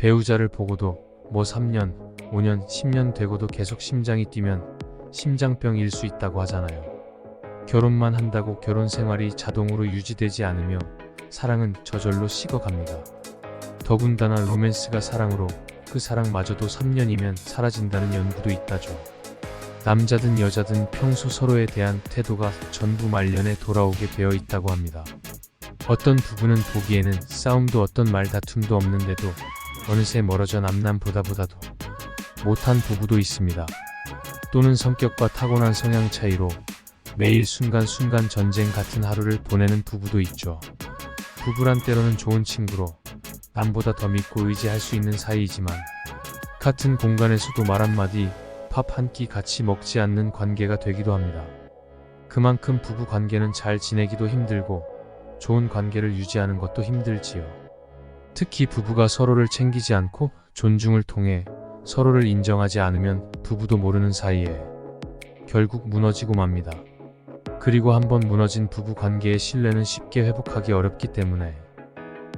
배우자를 보고도 뭐 3년, 5년, 10년 되고도 계속 심장이 뛰면 심장병일 수 있다고 하잖아요. 결혼만 한다고 결혼 생활이 자동으로 유지되지 않으며 사랑은 저절로 식어갑니다. 더군다나 로맨스가 사랑으로 그 사랑마저도 3년이면 사라진다는 연구도 있다죠. 남자든 여자든 평소 서로에 대한 태도가 전부 말년에 돌아오게 되어 있다고 합니다. 어떤 부부는 보기에는 싸움도 어떤 말다툼도 없는데도 어느새 멀어져 남남보다도 못한 부부도 있습니다. 또는 성격과 타고난 성향 차이로 매일 순간순간 전쟁 같은 하루를 보내는 부부도 있죠. 부부란 때로는 좋은 친구로 남보다 더 믿고 의지할 수 있는 사이이지만 같은 공간에서도 말 한마디, 밥 한 끼 같이 먹지 않는 관계가 되기도 합니다. 그만큼 부부 관계는 잘 지내기도 힘들고 좋은 관계를 유지하는 것도 힘들지요. 특히 부부가 서로를 챙기지 않고 존중을 통해 서로를 인정하지 않으면 부부도 모르는 사이에 결국 무너지고 맙니다. 그리고 한번 무너진 부부 관계의 신뢰는 쉽게 회복하기 어렵기 때문에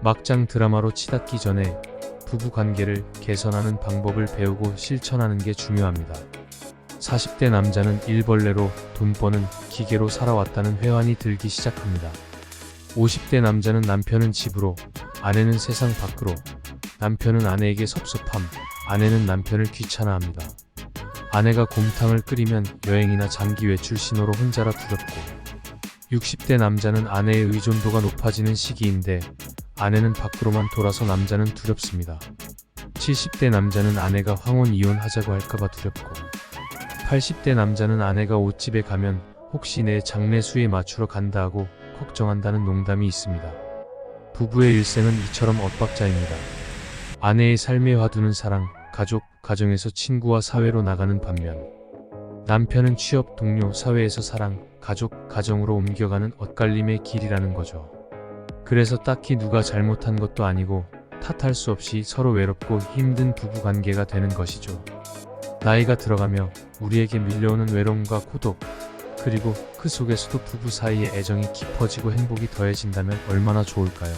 막장 드라마로 치닫기 전에 부부 관계를 개선하는 방법을 배우고 실천하는 게 중요합니다. 40대 남자는 일벌레로 돈 버는 기계로 살아왔다는 회환이 들기 시작합니다. 50대 남자는 남편은 집으로, 아내는 세상 밖으로, 남편은 아내에게 섭섭함, 아내는 남편을 귀찮아합니다. 아내가 곰탕을 끓이면 여행이나 장기 외출 신호로 혼자라 두렵고, 60대 남자는 아내의 의존도가 높아지는 시기인데 아내는 밖으로만 돌아서 남자는 두렵습니다. 70대 남자는 아내가 황혼 이혼하자고 할까봐 두렵고, 80대 남자는 아내가 옷집에 가면 혹시 내 장래수에 맞추러 간다 하고 걱정한다는 농담이 있습니다. 부부의 일생은 이처럼 엇박자입니다. 아내의 삶에 화두는 사랑, 가족, 가정에서 친구와 사회로 나가는 반면 남편은 취업, 동료, 사회에서 사랑, 가족, 가정으로 옮겨가는 엇갈림의 길이라는 거죠. 그래서 딱히 누가 잘못한 것도 아니고 탓할 수 없이 서로 외롭고 힘든 부부관계가 되는 것이죠. 나이가 들어가며 우리에게 밀려오는 외로움과 고독, 그리고 그 속에서도 부부 사이의 애정이 깊어지고 행복이 더해진다면 얼마나 좋을까요?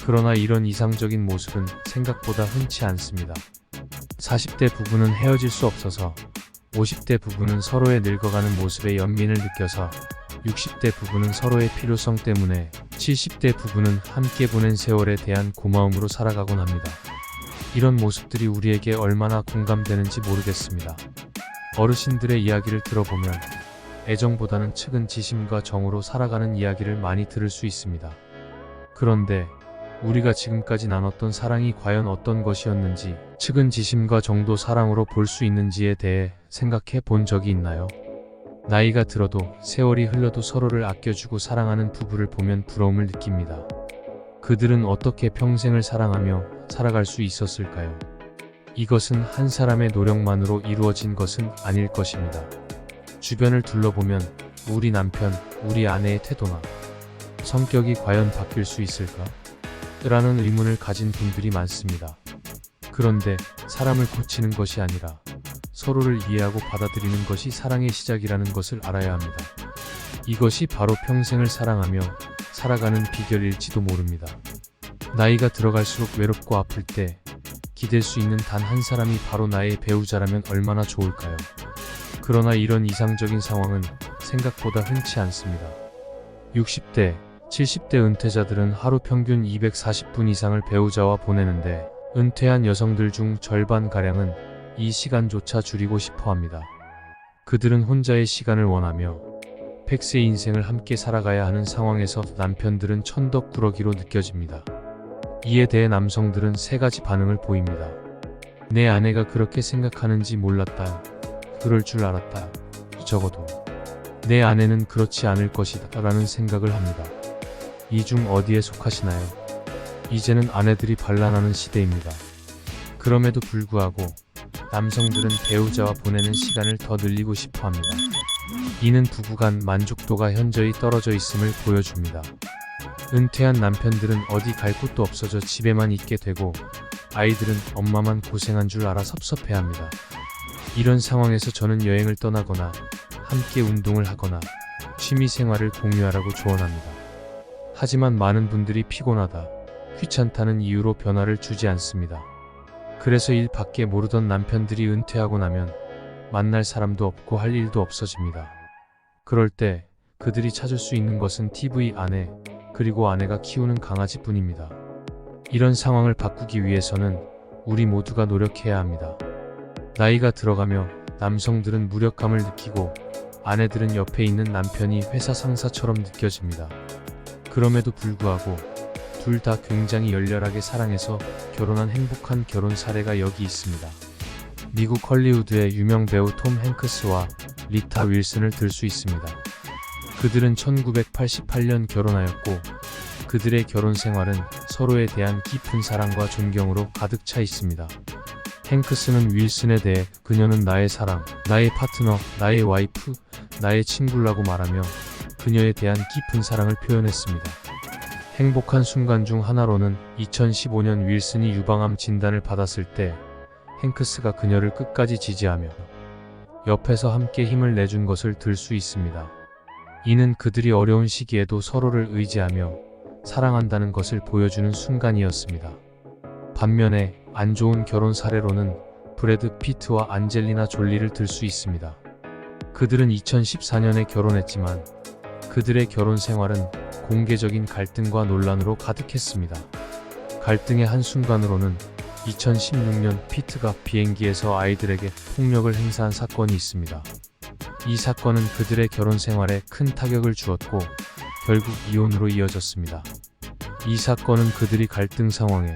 그러나 이런 이상적인 모습은 생각보다 흔치 않습니다. 40대 부부는 헤어질 수 없어서, 50대 부부는 서로의 늙어가는 모습에 연민을 느껴서, 60대 부부는 서로의 필요성 때문에, 70대 부부는 함께 보낸 세월에 대한 고마움으로 살아가곤 합니다. 이런 모습들이 우리에게 얼마나 공감되는지 모르겠습니다. 어르신들의 이야기를 들어보면 애정보다는 측은지심과 정으로 살아가는 이야기를 많이 들을 수 있습니다. 그런데 우리가 지금까지 나눴던 사랑이 과연 어떤 것이었는지, 측은지심과 정도 사랑으로 볼 수 있는지에 대해 생각해 본 적이 있나요? 나이가 들어도 세월이 흘러도 서로를 아껴주고 사랑하는 부부를 보면 부러움을 느낍니다. 그들은 어떻게 평생을 사랑하며 살아갈 수 있었을까요? 이것은 한 사람의 노력만으로 이루어진 것은 아닐 것입니다. 주변을 둘러보면 우리 남편, 우리 아내의 태도나 성격이 과연 바뀔 수 있을까? 라는 의문을 가진 분들이 많습니다. 그런데 사람을 고치는 것이 아니라 서로를 이해하고 받아들이는 것이 사랑의 시작이라는 것을 알아야 합니다. 이것이 바로 평생을 사랑하며 살아가는 비결일지도 모릅니다. 나이가 들어갈수록 외롭고 아플 때 기댈 수 있는 단 한 사람이 바로 나의 배우자라면 얼마나 좋을까요? 그러나 이런 이상적인 상황은 생각보다 흔치 않습니다. 60대, 70대 은퇴자들은 하루 평균 240분 이상을 배우자와 보내는데 은퇴한 여성들 중 절반가량은 이 시간조차 줄이고 싶어 합니다. 그들은 혼자의 시간을 원하며 100세 인생을 함께 살아가야 하는 상황에서 남편들은 천덕꾸러기로 느껴집니다. 이에 대해 남성들은 세 가지 반응을 보입니다. 내 아내가 그렇게 생각하는지 몰랐다. 그럴 줄 알았다. 적어도 내 아내는 그렇지 않을 것이다 라는 생각을 합니다. 이 중 어디에 속하시나요? 이제는 아내들이 반란하는 시대입니다. 그럼에도 불구하고 남성들은 배우자와 보내는 시간을 더 늘리고 싶어 합니다. 이는 부부 간 만족도가 현저히 떨어져 있음을 보여줍니다. 은퇴한 남편들은 어디 갈 곳도 없어져 집에만 있게 되고 아이들은 엄마만 고생한 줄 알아 섭섭해합니다. 이런 상황에서 저는 여행을 떠나거나 함께 운동을 하거나 취미생활을 공유하라고 조언합니다. 하지만 많은 분들이 피곤하다, 귀찮다는 이유로 변화를 주지 않습니다. 그래서 일 밖에 모르던 남편들이 은퇴하고 나면 만날 사람도 없고 할 일도 없어집니다. 그럴 때 그들이 찾을 수 있는 것은 TV 아내, 그리고 아내가 키우는 강아지뿐입니다. 이런 상황을 바꾸기 위해서는 우리 모두가 노력해야 합니다. 나이가 들어가며 남성들은 무력감을 느끼고 아내들은 옆에 있는 남편이 회사 상사처럼 느껴집니다. 그럼에도 불구하고 둘 다 굉장히 열렬하게 사랑해서 결혼한 행복한 결혼 사례가 여기 있습니다. 미국 헐리우드의 유명 배우 톰 행크스와 리타 윌슨을 들 수 있습니다. 그들은 1988년 결혼하였고 그들의 결혼 생활은 서로에 대한 깊은 사랑과 존경으로 가득 차 있습니다. 행크스는 윌슨에 대해 그녀는 나의 사랑, 나의 파트너, 나의 와이프, 나의 친구라고 말하며 그녀에 대한 깊은 사랑을 표현했습니다. 행복한 순간 중 하나로는 2015년 윌슨이 유방암 진단을 받았을 때 행크스가 그녀를 끝까지 지지하며 옆에서 함께 힘을 내준 것을 들 수 있습니다. 이는 그들이 어려운 시기에도 서로를 의지하며 사랑한다는 것을 보여주는 순간이었습니다. 반면에 안 좋은 결혼 사례로는 브래드 피트와 안젤리나 졸리를 들 수 있습니다. 그들은 2014년에 결혼했지만 그들의 결혼 생활은 공개적인 갈등과 논란으로 가득했습니다. 갈등의 한순간으로는 2016년 피트가 비행기에서 아이들에게 폭력을 행사한 사건이 있습니다. 이 사건은 그들의 결혼 생활에 큰 타격을 주었고 결국 이혼으로 이어졌습니다. 이 사건은 그들이 갈등 상황에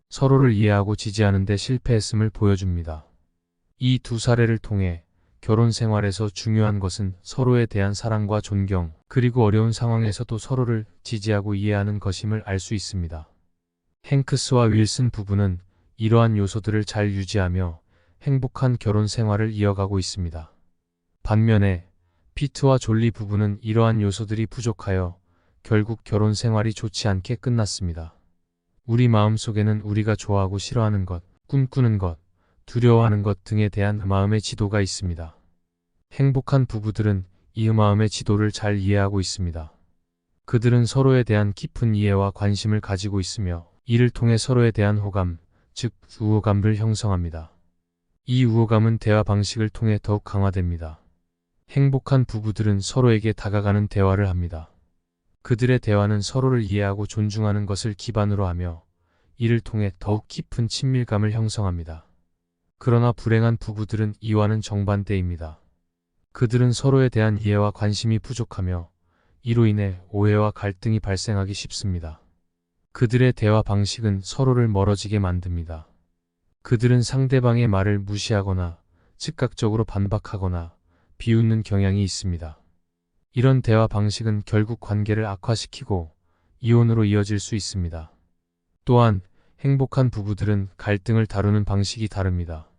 서로를 이해하고 지지하는 데 실패했음을 보여줍니다. 이 두 사례를 통해 결혼 생활에서 중요한 것은 서로에 대한 사랑과 존경, 그리고 어려운 상황에서도 서로를 지지하고 이해하는 것임을 알 수 있습니다. 행크스와 윌슨 부부는 이러한 요소들을 잘 유지하며 행복한 결혼 생활을 이어가고 있습니다. 반면에 피트와 졸리 부부는 이러한 요소들이 부족하여 결국 결혼 생활이 좋지 않게 끝났습니다. 우리 마음속에는 우리가 좋아하고 싫어하는 것, 꿈꾸는 것, 두려워하는 것 등에 대한 마음의 지도가 있습니다. 행복한 부부들은 이 마음의 지도를 잘 이해하고 있습니다. 그들은 서로에 대한 깊은 이해와 관심을 가지고 있으며 이를 통해 서로에 대한 호감, 즉 우호감을 형성합니다. 이 우호감은 대화 방식을 통해 더욱 강화됩니다. 행복한 부부들은 서로에게 다가가는 대화를 합니다. 그들의 대화는 서로를 이해하고 존중하는 것을 기반으로 하며 이를 통해 더욱 깊은 친밀감을 형성합니다. 그러나 불행한 부부들은 이와는 정반대입니다. 그들은 서로에 대한 이해와 관심이 부족하며 이로 인해 오해와 갈등이 발생하기 쉽습니다. 그들의 대화 방식은 서로를 멀어지게 만듭니다. 그들은 상대방의 말을 무시하거나 즉각적으로 반박하거나 비웃는 경향이 있습니다. 이런 대화 방식은 결국 관계를 악화시키고 이혼으로 이어질 수 있습니다. 또한 행복한 부부들은 갈등을 다루는 방식이 다릅니다.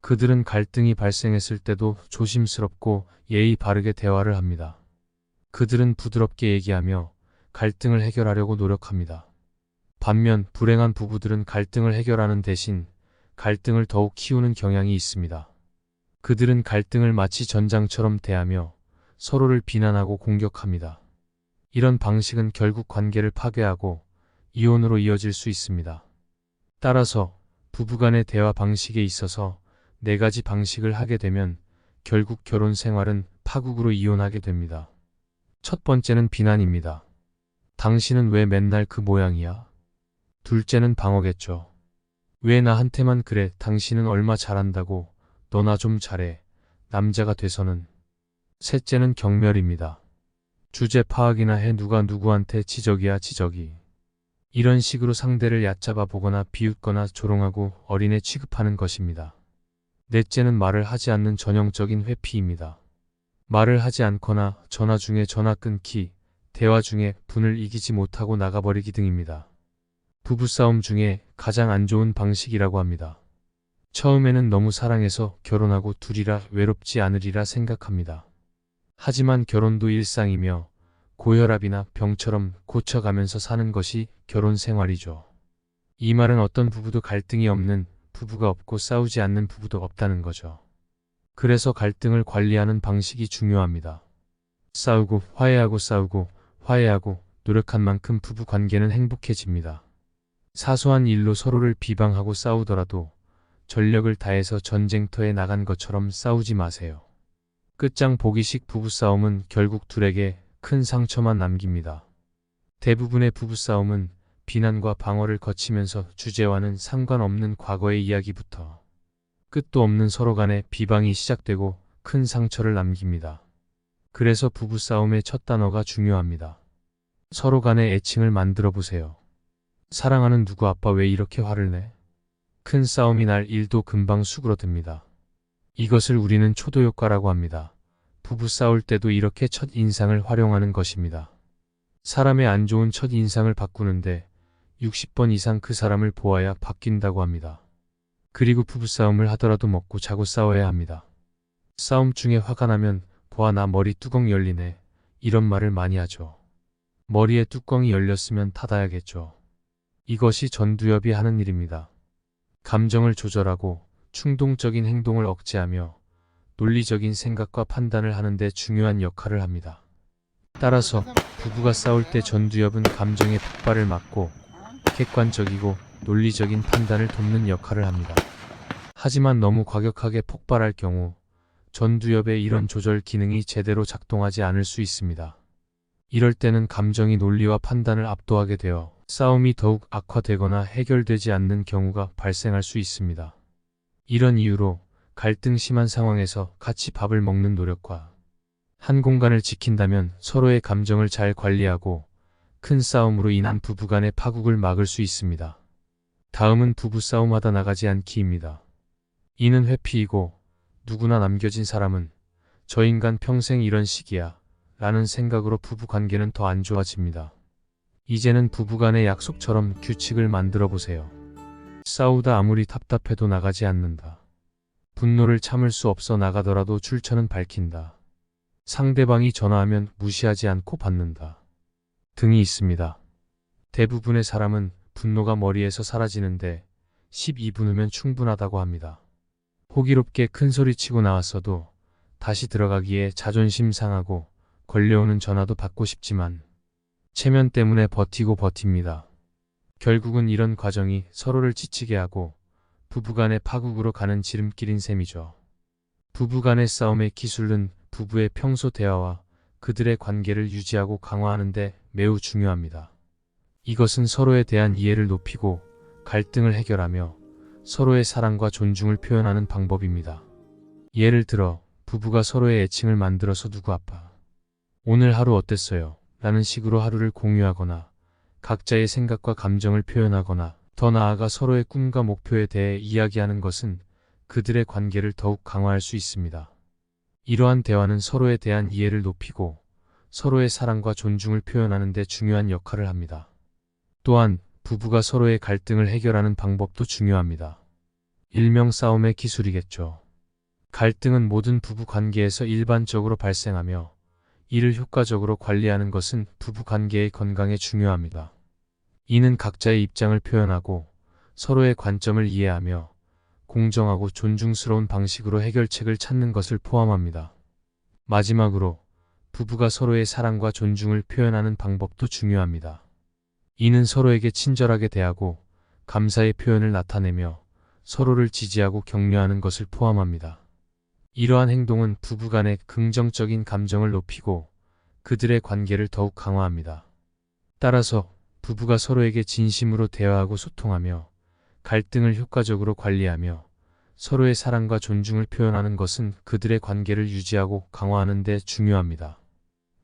그들은 갈등이 발생했을 때도 조심스럽고 예의 바르게 대화를 합니다. 그들은 부드럽게 얘기하며 갈등을 해결하려고 노력합니다. 반면 불행한 부부들은 갈등을 해결하는 대신 갈등을 더욱 키우는 경향이 있습니다. 그들은 갈등을 마치 전장처럼 대하며 서로를 비난하고 공격합니다. 이런 방식은 결국 관계를 파괴하고 이혼으로 이어질 수 있습니다. 따라서 부부간의 대화 방식에 있어서 4가지 방식을 하게 되면 결국 결혼 생활은 파국으로 이혼하게 됩니다. 첫 번째는 비난입니다. 당신은 왜 맨날 그 모양이야? 둘째는 방어겠죠. 왜 나한테만 그래? 당신은 얼마 잘한다고? 너나 좀 잘해. 남자가 돼서는. 셋째는 경멸입니다. 주제 파악이나 해. 누가 누구한테 지적이야 지적이. 이런 식으로 상대를 얕잡아 보거나 비웃거나 조롱하고 어린애 취급하는 것입니다. 넷째는 말을 하지 않는 전형적인 회피입니다. 말을 하지 않거나 전화 중에 전화 끊기, 대화 중에 분을 이기지 못하고 나가버리기 등입니다. 부부싸움 중에 가장 안 좋은 방식이라고 합니다. 처음에는 너무 사랑해서 결혼하고 둘이라 외롭지 않으리라 생각합니다. 하지만 결혼도 일상이며 고혈압이나 병처럼 고쳐가면서 사는 것이 결혼 생활이죠. 이 말은 어떤 부부도 갈등이 없는 부부가 없고 싸우지 않는 부부도 없다는 거죠. 그래서 갈등을 관리하는 방식이 중요합니다. 싸우고 화해하고 싸우고 화해하고 노력한 만큼 부부 관계는 행복해집니다. 사소한 일로 서로를 비방하고 싸우더라도 전력을 다해서 전쟁터에 나간 것처럼 싸우지 마세요. 끝장 보기식 부부싸움은 결국 둘에게 큰 상처만 남깁니다. 대부분의 부부싸움은 비난과 방어를 거치면서 주제와는 상관없는 과거의 이야기부터 끝도 없는 서로 간의 비방이 시작되고 큰 상처를 남깁니다. 그래서 부부싸움의 첫 단어가 중요합니다. 서로 간의 애칭을 만들어 보세요. 사랑하는 누구 아빠 왜 이렇게 화를 내? 큰 싸움이 날 일도 금방 수그러듭니다. 이것을 우리는 초도 효과라고 합니다. 부부 싸울 때도 이렇게 첫 인상을 활용하는 것입니다. 사람의 안 좋은 첫 인상을 바꾸는데 60번 이상 그 사람을 보아야 바뀐다고 합니다. 그리고 부부싸움을 하더라도 먹고 자고 싸워야 합니다. 싸움 중에 화가 나면 보아 나 머리 뚜껑 열리네. 이런 말을 많이 하죠. 머리에 뚜껑이 열렸으면 닫아야겠죠. 이것이 전두엽이 하는 일입니다. 감정을 조절하고 충동적인 행동을 억제하며 논리적인 생각과 판단을 하는데 중요한 역할을 합니다. 따라서 부부가 싸울 때 전두엽은 감정의 폭발을 막고 객관적이고 논리적인 판단을 돕는 역할을 합니다. 하지만 너무 과격하게 폭발할 경우 전두엽의 이런 조절 기능이 제대로 작동하지 않을 수 있습니다. 이럴 때는 감정이 논리와 판단을 압도하게 되어 싸움이 더욱 악화되거나 해결되지 않는 경우가 발생할 수 있습니다. 이런 이유로 갈등 심한 상황에서 같이 밥을 먹는 노력과 한 공간을 지킨다면 서로의 감정을 잘 관리하고 큰 싸움으로 인한 부부간의 파국을 막을 수 있습니다. 다음은 부부싸움하다 나가지 않기입니다. 이는 회피이고 누구나 남겨진 사람은 저 인간 평생 이런 식이야 라는 생각으로 부부관계는 더 안 좋아집니다. 이제는 부부간의 약속처럼 규칙을 만들어 보세요. 싸우다 아무리 답답해도 나가지 않는다. 분노를 참을 수 없어 나가더라도 출처는 밝힌다. 상대방이 전화하면 무시하지 않고 받는다. 등이 있습니다. 대부분의 사람은 분노가 머리에서 사라지는데 12분 후면 충분하다고 합니다. 호기롭게 큰 소리치고 나왔어도 다시 들어가기에 자존심 상하고 걸려오는 전화도 받고 싶지만 체면 때문에 버티고 버팁니다. 결국은 이런 과정이 서로를 지치게 하고 부부간의 파국으로 가는 지름길인 셈이죠. 부부간의 싸움의 기술은 부부의 평소 대화와 그들의 관계를 유지하고 강화하는 데 매우 중요합니다. 이것은 서로에 대한 이해를 높이고 갈등을 해결하며 서로의 사랑과 존중을 표현하는 방법입니다. 예를 들어 부부가 서로의 애칭을 만들어서 누구 아빠, 오늘 하루 어땠어요? 라는 식으로 하루를 공유하거나 각자의 생각과 감정을 표현하거나 더 나아가 서로의 꿈과 목표에 대해 이야기하는 것은 그들의 관계를 더욱 강화할 수 있습니다. 이러한 대화는 서로에 대한 이해를 높이고 서로의 사랑과 존중을 표현하는 데 중요한 역할을 합니다. 또한 부부가 서로의 갈등을 해결하는 방법도 중요합니다. 일명 싸움의 기술이겠죠. 갈등은 모든 부부 관계에서 일반적으로 발생하며 이를 효과적으로 관리하는 것은 부부 관계의 건강에 중요합니다. 이는 각자의 입장을 표현하고 서로의 관점을 이해하며 공정하고 존중스러운 방식으로 해결책을 찾는 것을 포함합니다. 마지막으로 부부가 서로의 사랑과 존중을 표현하는 방법도 중요합니다. 이는 서로에게 친절하게 대하고 감사의 표현을 나타내며 서로를 지지하고 격려하는 것을 포함합니다. 이러한 행동은 부부간의 긍정적인 감정을 높이고 그들의 관계를 더욱 강화합니다. 따라서 부부가 서로에게 진심으로 대화하고 소통하며 갈등을 효과적으로 관리하며 서로의 사랑과 존중을 표현하는 것은 그들의 관계를 유지하고 강화하는 데 중요합니다.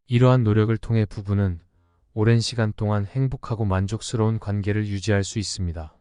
이러한 노력을 통해 부부는 오랜 시간 동안 행복하고 만족스러운 관계를 유지할 수 있습니다.